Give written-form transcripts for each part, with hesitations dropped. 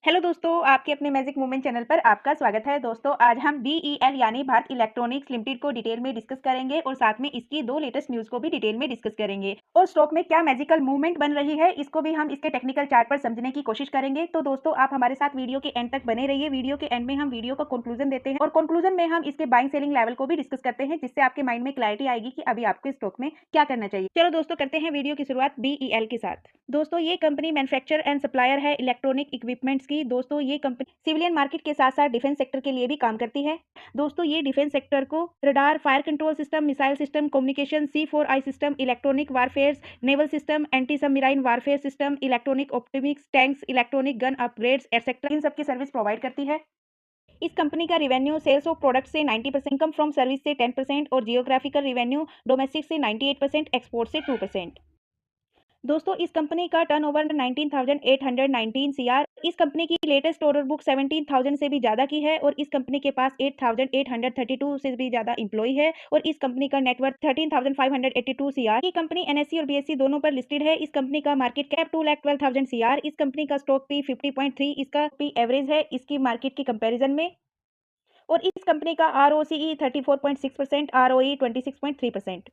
Hello दोस्तों, आपके अपने मैजिक मूवमेंट चैनल पर आपका स्वागत है। दोस्तों, आज हम बीईएल यानी भारत इलेक्ट्रॉनिक्स लिमिटेड को डिटेल में डिस्कस करेंगे और साथ में इसकी दो लेटेस्ट न्यूज़ को भी डिटेल में डिस्कस करेंगे और स्टॉक में क्या मैजिकल मूवमेंट बन रही है, इसको भी हम इसके टेक्निकल चार्ट पर समझने की कोशिश करेंगे। तो दोस्तों, आप हमारे साथ वीडियो के एंड तक बने रहिए। वीडियो के एंड में हम वीडियो का कंक्लूजन देते हैं और कंक्लूजन में हम इसके बाइंग सेलिंग लेवल को भी डिस्कस करते हैं, जिससे आपके माइंड में क्लैरिटी आएगी कि अभी आपको इस स्टॉक में क्या करना चाहिए। चलो दोस्तों, करते हैं वीडियो की शुरुआत बीईएल के साथ। दोस्तों, ये कंपनी मैन्युफैक्चर एंड सप्लायर है इलेक्ट्रॉनिक इक्विपमेंट्स की। दोस्तों, ये कंपनी सिविलियन मार्केट के साथ साथ डिफेंस सेक्टर के लिए भी काम करती है। दोस्तों, ये डिफेंस सेक्टर को radar, fire control system, missile system, communication, C4I system, electronic warfare, naval system, anti submarine warfare system, electronic optronics, tanks, electronic gun upgrades etcetera इन सब की सर्विस प्रोवाइड करती है। इस कंपनी का रिवेन्यू सेल्स ऑफ प्रोडक्ट से 90%, income from service से 10% और जियोग्राफिकल रिवेन्यू डोमेस्टिक से 98%, एक्सपोर्ट से 2%। दोस्तों, इस कंपनी का टर्नओवर 19,819 सीआर। इस कंपनी की लेटेस्ट ऑर्डर बुक 17,000 से भी ज़्यादा की है और इस कंपनी के पास 8,832 से भी ज़्यादा एम्प्लॉय है और इस कंपनी का नेटवर्क 13,582 सीआर। ये कंपनी एनएससी और बीएससी दोनों पर लिस्टेड है। इस कंपनी का मार्केट कैप 2,12,000 सीआर। इस कंपनी का स्टॉक पी 50.3 इसका पी एवरेज है इसकी मार्केट की कंपेरिजन में और इस कंपनी का ROCE 34.6%, ROE 26.3%।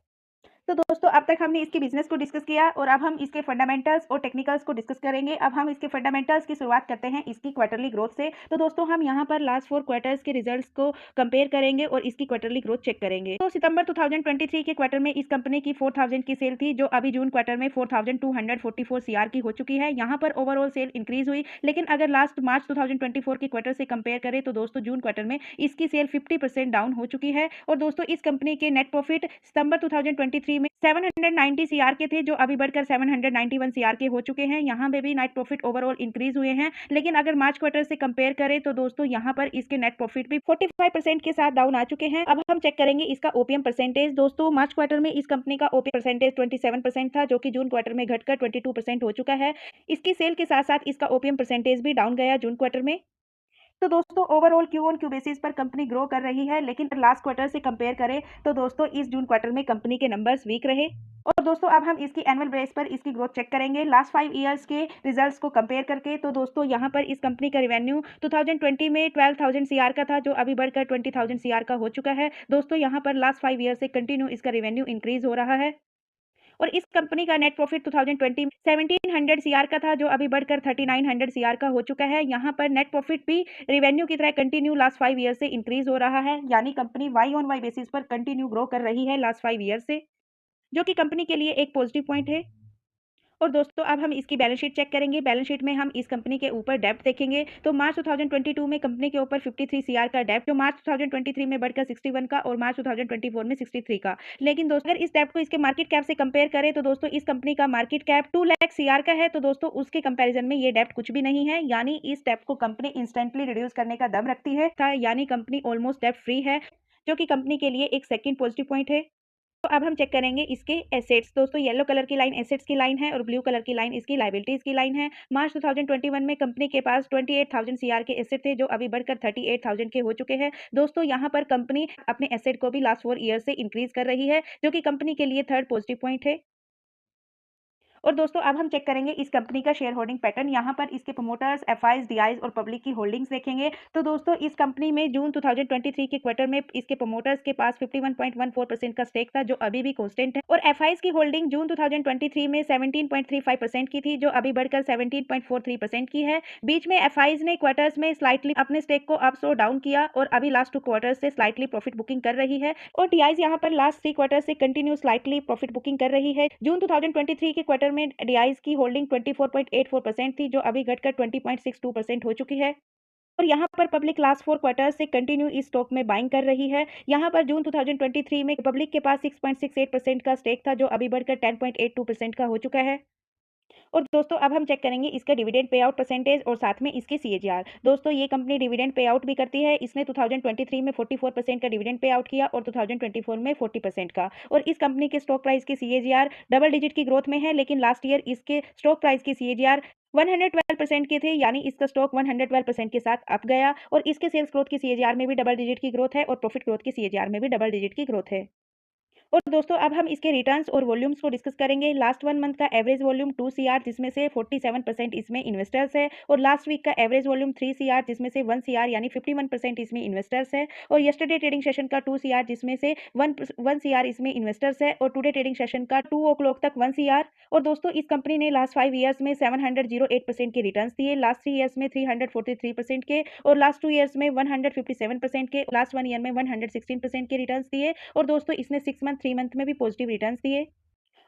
तो दोस्तों, अब तक हमने इसके बिजनेस को डिस्कस किया और अब हम इसके फंडामेंटल्स और टेक्निकल्स को डिस्कस करेंगे। अब हम इसके फंडामेंटल्स की शुरुआत करते हैं इसकी क्वार्टरली ग्रोथ से। तो दोस्तों, हम यहाँ पर लास्ट 4 क्वार्टर्स के रिजल्ट्स को कंपेयर करेंगे और इसकी क्वार्टरली ग्रोथ चेक करेंगे। तो सितंबर 2023 के क्वार्टर में इस कंपनी की 4000 की सेल थी, जो अभी जून क्वार्टर में 4244 सीआर की हो चुकी है। यहाँ पर ओवरऑल सेल इंक्रीज हुई, लेकिन अगर लास्ट मार्च 2024 के क्वार्टर से कंपेयर करें तो दोस्तों जून क्वार्टर में इसकी सेल 50% डाउन हो चुकी है। और दोस्तों, इस कंपनी के नेट प्रॉफिट सितंबर 2023 में 790 सीआर के थे, जो अभी बढ़कर 791 सीआर के हो चुके हैं। यहाँ पे भी नेट प्रॉफिट ओवरऑल इंक्रीज हुए हैं, लेकिन अगर मार्च क्वार्टर से कंपेयर करें तो दोस्तों यहाँ पर इसके नेट प्रॉफिट भी 45% के साथ डाउन आ चुके हैं। अब हम चेक करेंगे इसका ओपीएम परसेंटेज। दोस्तों, मार्च क्वार्टर में इस कंपनी का ओपीएम परसेंटेज 27% था, जो कि जून क्वार्टर में घटकर 22% हो चुका है। इसकी सेल के साथ साथ इसका ओपीएम परसेंटेज भी डाउन गया जून क्वार्टर में। तो दोस्तों, overall Q on Q basis पर कंपनी ग्रो कर रही है, लेकिन लास्ट क्वार्टर से कंपेयर करें तो दोस्तों इस जून क्वार्टर में कंपनी के नंबर्स वीक रहे। और दोस्तों, अब हम इसकी एनुअल बेस पर इसकी ग्रोथ चेक करेंगे लास्ट 5 ईयर्स के रिजल्ट्स को कंपेयर करके। तो दोस्तों, यहाँ पर इस कंपनी का रिवेन्यू 2020 में 12,000 सीआर का था, जो अभी बढ़कर 20,000 सीआर का हो चुका है। दोस्तों, यहाँ पर लास्ट 5 ईयर से कंटिन्यू इसका रिवेन्यू इंक्रीज हो रहा है और इस कंपनी का नेट प्रॉफिट 2020 में 1700 सीआर का था, जो अभी बढ़कर 3900 सीआर का हो चुका है। यहाँ पर नेट प्रॉफिट भी रिवेन्यू की तरह कंटिन्यू लास्ट 5 ईयर से इंक्रीज हो रहा है, यानी company Y on Y basis पर कंटिन्यू ग्रो कर रही है लास्ट 5 ईयर से, जो कि कंपनी के लिए एक पॉजिटिव पॉइंट है। और दोस्तों, अब हम इसकी बैलेंस शीट चेक करेंगे। बैलेंस शीट में हम इस कंपनी के ऊपर डेब्ट देखेंगे। तो मार्च 2022 में कंपनी के ऊपर 53 सीआर का डेब्ट, जो मार्च 2023 में बढ़कर 61 का और मार्च 2024 में 63 का। लेकिन दोस्तों, अगर इस डेब्ट को इसके मार्केट कैप से कंपेयर करें तो दोस्तों इस कंपनी का मार्केट कैप 2 लाख सीआर का है। तो दोस्तों, उसके कंपेरिजन में ये डेब्ट कुछ भी नहीं है, यानी इस डेब्ट को कंपनी इंस्टेंटली रिड्यूस करने का दम रखती है, यानी कंपनी ऑलमोस्ट डेब्ट फ्री है, जो कि कंपनी के लिए एक सेकंड पॉजिटिव पॉइंट है। तो अब हम चेक करेंगे इसके एसेट्स। दोस्तों, येलो कलर की लाइन एसेट्स की लाइन है और ब्लू कलर की लाइन इसकी लायबिलिटीज की लाइन है। मार्च 2021 में कंपनी के पास 28,000 सीआर के एसेट थे, जो अभी बढ़कर 38,000 के हो चुके हैं। दोस्तों, यहाँ पर कंपनी अपने एसेट को भी लास्ट 4 ईयर से इंक्रीज कर रही है, जो कि कंपनी के लिए थर्ड पॉजिटिव पॉइंट है। और दोस्तों, अब हम चेक करेंगे इस कंपनी का शेयर होल्डिंग पैटर्न। यहाँ पर इसके प्रमोटर्स, एफआईज, डीआईज और पब्लिक की होल्डिंग्स देखेंगे। तो दोस्तों, इस कंपनी में जून 2023 के क्वार्टर में इसके प्रमोटर्स के पास 51.14% का स्टेक था, जो अभी भी कांस्टेंट है। और एफआईज की होल्डिंग जून 2023 में 17.35% की थी, जो अभी बढ़कर 17.43% की है। बीच में एफआईज ने क्वार्टर्स में स्लाइटली अपने स्टेक को अप्स और डाउन किया और अभी लास्ट 2 क्वार्टर्स से स्लाइटली प्रॉफिट बुकिंग कर रही है। और डीआईज यहाँ पर लास्ट 3 क्वार्टर से कंटिन्यू स्लाइटली प्रॉफिट बुकिंग कर रही है। जून 2023 के क्वार्टर में डीआईज की होल्डिंग 24.84% थी, जो अभी घटकर 20.62% हो चुकी है। और यहाँ पर पब्लिक लास्ट 4 क्वार्टर से कंटिन्यू इस स्टॉक में बाइंग कर रही है। यहाँ पर जून 2023 में पब्लिक के पास 6.68% का स्टेक था, जो अभी बढ़कर 10.82% का हो चुका है। और दोस्तों, अब हम चेक करेंगे इसका डिविडेंड पे आउट परसेंटेज और साथ में इसके सीएजीआर। दोस्तों, ये कंपनी डिविडेंड पे आउट भी करती है। इसने 2023 में 44% का डिविडेंड पे आउट किया और 2024 में 40% का। और इस कंपनी के स्टॉक प्राइस की सीएजीआर डबल डिजिट की ग्रोथ में है, लेकिन लास्ट ईयर इसके स्टॉक प्राइस की सीएजीआर 112% के थे, यानी इसका स्टॉक 112% के साथ अप गया। और इसके सेल्स ग्रोथ की सीएजीआर में भी डबल डिजिट की ग्रोथ है और प्रॉफिट ग्रोथ की सीएजीआर में भी डबल डिजिट की ग्रोथ है। और दोस्तों अब हम इसके रिटर्न्स और वॉल्यूम्स को डिस्कस करेंगे। लास्ट 1 मंथ का एवरेज वॉल्यूम 2 सीआर जिसमें से 47% इसमें इन्वेस्टर्स है, और लास्ट वीक का एवरेज वॉल्यूम 3 सीआर जिसमें से 1 सीआर यानी 51% इसमें इन्वेस्टर्स है, और यस्टरडे ट्रेडिंग सेशन का 2 सीआर जिसमें से 1 सीआर इसमें इन्वेस्टर्स है, और टुडे ट्रेडिंग सेशन का 2 ओ क्लॉक तक 1 सीआर। और दोस्तों इस कंपनी ने लास्ट 5 ईयर्स में 708% के रिटर्न्स दिए, लास्ट 3 ईयर्स में 343% के, और लास्ट 2 ईयर्स में 157% के, लास्ट 1 ईयर में 116% के रिटर्न्स दिए, और दोस्तों इसने 6 मंथ 3 मंथ में भी पॉजिटिव रिटर्न्स दिए।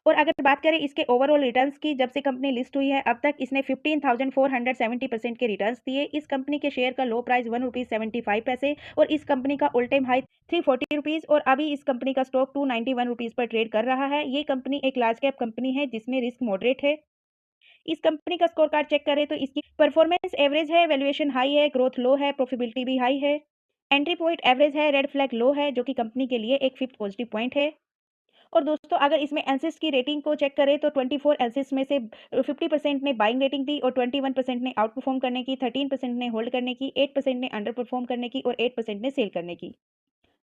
और अगर बात करें इसके ओवरऑल रिटर्न्स की, जब से कंपनी लिस्ट हुई है अब तक इसने 15,470% के रिटर्न्स दिए। इस कंपनी के शेयर का लो प्राइस ₹1.75 और इस कंपनी का ऑल टाइम हाई ₹340, और अभी इस कंपनी का स्टॉक ₹291 पर ट्रेड कर रहा है। ये कंपनी एक लार्ज कैप कंपनी है जिसमें रिस्क मॉडरेट है। इस कंपनी का स्कोर कार्ड चेक करें तो इसकी परफॉर्मेंस एवरेज है, वैल्यूएशन हाई है, ग्रोथ लो है, प्रॉफिटेबिलिटी भी हाई है, एंट्री पॉइंट एवरेज है, रेड फ्लैग लो है, जो कि कंपनी के लिए एक फिफ्थ पॉजिटिव पॉइंट है। और दोस्तों अगर इसमें एनसिस की रेटिंग को चेक करें तो 24 एनसिस में से 50% ने बाइंग रेटिंग दी, और 21% ने आउट परफॉर्म करने की, 13% ने होल्ड करने की, 8% ने अंडर परफॉर्म करने की, और 8% ने सेल करने की।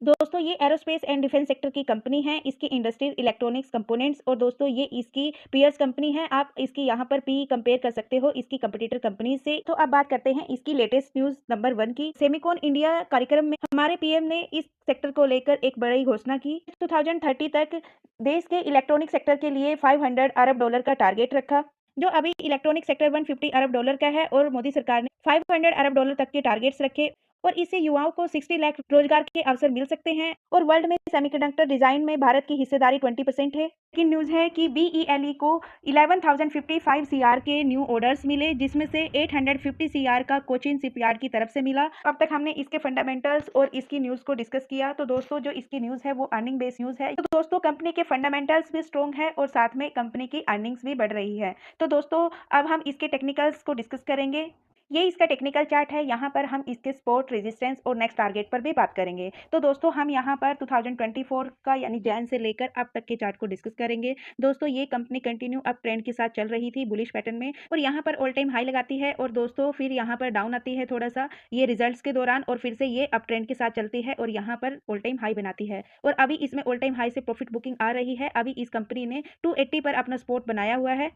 दोस्तों ये एरोस्पेस एंड डिफेंस सेक्टर की कंपनी है, इसकी इंडस्ट्रीज इलेक्ट्रॉनिक्स कंपोनेंट्स, और दोस्तों ये इसकी पीयर्स कंपनी है। आप इसकी यहाँ पर पी कंपेयर कर सकते हो इसकी कंपटीटर कंपनी से। तो अब बात करते हैं इसकी लेटेस्ट न्यूज नंबर 1 की। सेमिकॉन इंडिया कार्यक्रम में हमारे पीएम ने इस सेक्टर को लेकर एक बड़ी घोषणा की। 2030 तक देश के इलेक्ट्रॉनिक सेक्टर के लिए $500 अरब का टारगेट रखा। जो अभी इलेक्ट्रॉनिक सेक्टर $150 अरब का है, और मोदी सरकार ने $500 अरब तक के टारगेट्स रखे, और इससे युवाओं को 60 लाख रोजगार के अवसर मिल सकते हैं। और वर्ल्ड में सेमीकंडक्टर डिजाइन में भारत की हिस्सेदारी 20% है। लेकिन न्यूज है कि बीईएलई को 11,055 सीआर के न्यू ऑर्डर्स मिले, जिसमें से 850 सीआर का कोचिन शिपयार्ड की तरफ से मिला। अब तक हमने इसके फंडामेंटल्स और इसकी न्यूज को डिस्कस किया। तो दोस्तों जो इसकी न्यूज है वो अर्निंग बेस्ड न्यूज है। तो दोस्तों कंपनी के फंडामेंटल्स भी स्ट्रॉन्ग है, और साथ में कंपनी की अर्निंग्स भी बढ़ रही है। तो दोस्तों अब हम इसके टेक्निकल्स को डिस्कस करेंगे। ये इसका टेक्निकल चार्ट है। यहाँ पर हम इसके सपोर्ट, रेजिस्टेंस और नेक्स्ट टारगेट पर भी बात करेंगे। तो दोस्तों हम यहाँ पर 2024 का यानी जैन से लेकर अब तक के चार्ट को डिस्कस करेंगे। दोस्तों ये कंपनी कंटिन्यू अप ट्रेंड के साथ चल रही थी बुलिश पैटर्न में, और यहाँ पर ऑल टाइम हाई लगाती है, और दोस्तों फिर यहाँ पर डाउन आती है थोड़ा सा ये रिजल्ट्स के दौरान, और फिर से ये अप ट्रेंड के साथ चलती है, और यहाँ पर ऑल टाइम हाई बनाती है, और अभी इसमें ऑल टाइम हाई से प्रॉफिट बुकिंग आ रही है। अभी इस कंपनी ने 280 पर अपना सपोर्ट बनाया हुआ है।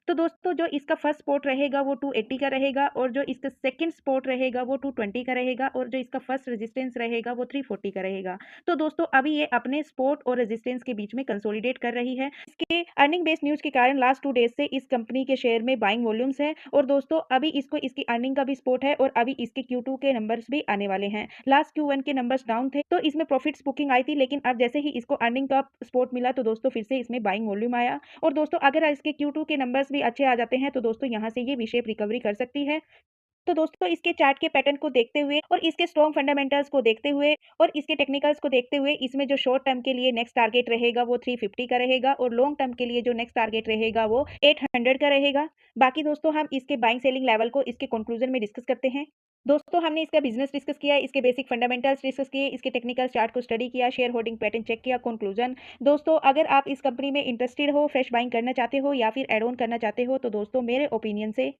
तो दोस्तों जो इसका फर्स्ट स्पॉट रहेगा वो 280 का रहेगा, और जो इसका सेकंड स्पॉट रहेगा वो 220 का रहेगा, और जो इसका फर्स्ट रेजिस्टेंस रहेगा वो 340 का रहेगा। तो दोस्तों अभी ये अपने स्पॉट और रेजिस्टेंस के बीच में कंसोलिडेट कर रही है। इसके अर्निंग बेस्ड न्यूज के कारण लास्ट 2 डेज से इस कंपनी के शेयर में बाइंग वॉल्यूम्स है, और दोस्तों अभी इसको इसकी अर्निंग का भी सपोर्ट है, और अभी इसके Q2 के नंबर्स भी आने वाले हैं। लास्ट Q1 के नंबर्स डाउन थे तो इसमें प्रॉफिट्स बुकिंग आई थी, लेकिन अब जैसे ही इसको अर्निंग का सपोर्ट मिला तो दोस्तों फिर से इसमें बाइंग वॉल्यूम आया। और दोस्तों अगर इसके Q2 के नंबर्स भी अच्छे आ जाते हैं तो दोस्तों यहाँ से ये वी शेप रिकवरी कर सकती है। तो दोस्तों इसके चार्ट के पैटर्न को देखते हुए, और इसके स्ट्रॉन्ग फंडामेंटल्स को देखते हुए, और इसके टेक्निकल्स को देखते हुए, इसमें जो शॉर्ट टर्म के लिए नेक्स्ट टारगेट रहेगा वो 350 का रहेगा, और लॉन्ग टर्म के लिए जो नेक्स्ट टारगेट रहेगा वो 800 का रहेगा। बाकी दोस्तों हम इसके बाइंग सेलिंग लेवल को इसके कंक्लूजन में डिस्कस करते हैं। दोस्तों हमने इसका बिजनेस डिस्कस किया, इसके बेसिक फंडामेंटल्स डिस्कस किए, इसके टेक्निकल चार्ट को स्टडी किया, शेयर होल्डिंग पैटर्न चेक किया, कंक्लूजन। दोस्तों अगर आप इस कंपनी में इंटरेस्टेड हो, फ्रेश बाइंग करना चाहते हो या फिर एड ऑन करना चाहते हो, तो दोस्तों मेरे ओपिनियन से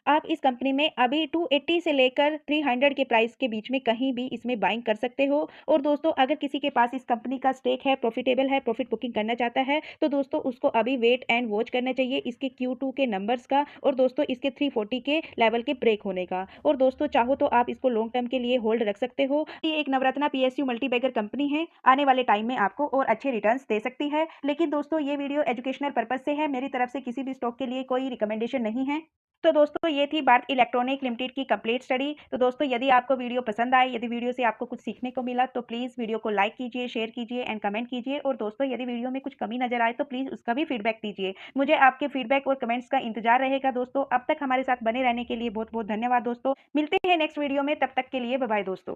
आप इस कंपनी में अभी 280 से लेकर 300 के प्राइस के बीच में कहीं भी इसमें बाइंग कर सकते हो। और दोस्तों अगर किसी के पास इस कंपनी का स्टेक है, प्रॉफिटेबल है, प्रॉफिट बुकिंग करना चाहता है, तो दोस्तों उसको अभी वेट एंड वॉच करना चाहिए इसके Q2 के नंबर्स का, और दोस्तों इसके 340 के लेवल के ब्रेक होने का। और दोस्तों चाहो तो आप इसको लॉन्ग टर्म के लिए होल्ड रख सकते हो। ये एक नवरत्ना PSU मल्टीबैगर कंपनी है, आने वाले टाइम में आपको और अच्छे रिटर्न्स दे सकती है। लेकिन दोस्तों ये वीडियो एजुकेशनल पर्पज से है, मेरी तरफ से किसी भी स्टॉक के लिए कोई रिकमेंडेशन नहीं है। तो दोस्तों ये थी भारत इलेक्ट्रॉनिक लिमिटेड की कंप्लीट स्टडी। तो दोस्तों यदि आपको वीडियो पसंद आए, यदि वीडियो से आपको कुछ सीखने को मिला, तो प्लीज़ वीडियो को लाइक कीजिए, शेयर कीजिए एंड कमेंट कीजिए। और दोस्तों यदि वीडियो में कुछ कमी नजर आए तो प्लीज़ उसका भी फीडबैक दीजिए। मुझे आपके फीडबैक और कमेंट्स का इंतजार रहेगा दोस्तों। अब तक हमारे साथ बने रहने के लिए बहुत बहुत धन्यवाद दोस्तों। मिलते हैं नेक्स्ट वीडियो में, तब तक के लिए बाय बाय दोस्तों।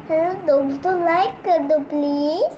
हेलो दोस्तों, लाइक कर दो प्लीज।